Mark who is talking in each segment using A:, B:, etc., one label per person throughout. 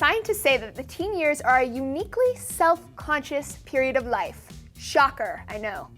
A: Scientists say that the teen years are a uniquely self-conscious period of life. Shocker, I know.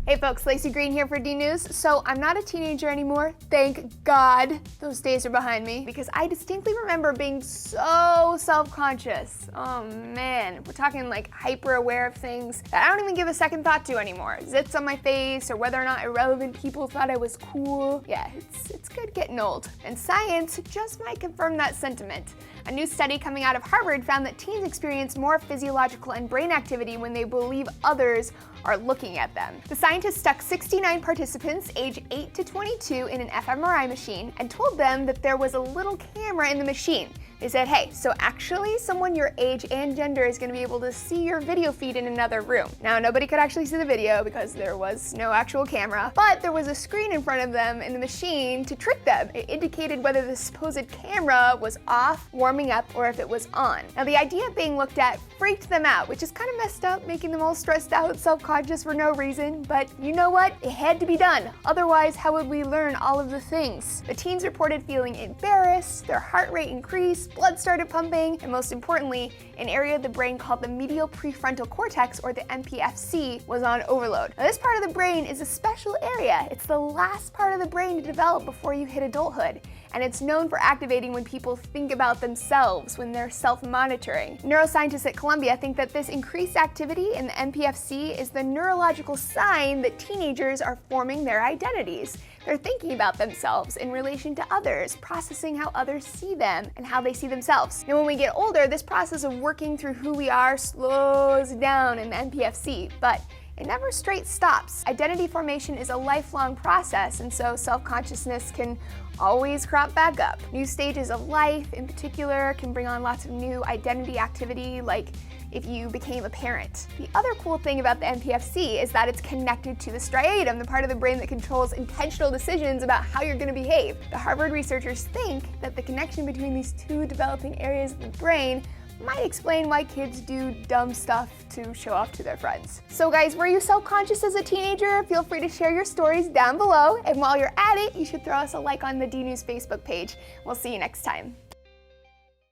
A: Hey folks, Laci Green here for D News. So I'm not a teenager anymore, thank God. Those days are behind me because I distinctly remember being so self-conscious. Oh man, we're talking like hyper aware of things that I don't even give a second thought to anymore. Zits on my face or whether or not irrelevant people thought I was cool. Yeah, it's good getting old. And science just might confirm that sentiment. A new study coming out of Harvard found that teens experience more physiological and brain activity when they believe others are looking at them. The scientists stuck 69 participants aged 8 to 22 in an fMRI machine and told them that there was a little camera in the machine. They said, hey, so actually someone your age and gender is going to be able to see your video feed in another room. Now, nobody could actually see the video because there was no actual camera, but there was a screen in front of them in the machine to trick them. It indicated whether the supposed camera was off, warming up, or if it was on. Now, the idea of being looked at freaked them out, which is kind of messed up, making them all stressed out, self-conscious for no reason, but you know what? It had to be done. Otherwise, how would we learn all of the things? The teens reported feeling embarrassed, their heart rate increased, blood started pumping, and most importantly, an area of the brain called the medial prefrontal cortex, or the MPFC, was on overload. Now, this part of the brain is a special area. It's the last part of the brain to develop before you hit adulthood, and it's known for activating when people think about themselves, when they're self-monitoring. Neuroscientists at Columbia think that this increased activity in the MPFC is the neurological sign that teenagers are forming their identities. They're thinking about themselves in relation to others, processing how others see them and how they see themselves. Now, when we get older, this process of working through who we are slows down in the MPFC, but it never straight stops. Identity formation is a lifelong process, and so self-consciousness can always crop back up. New stages of life, in particular, can bring on lots of new identity activity, like if you became a parent. The other cool thing about the MPFC is that it's connected to the striatum, the part of the brain that controls intentional decisions about how you're going to behave. The Harvard researchers think that the connection between these two developing areas of the brain might explain why kids do dumb stuff to show off to their friends. So guys, were you self-conscious as a teenager? Feel free to share your stories down below, and while you're at it, you should throw us a like on the D News Facebook page. We'll see you next time.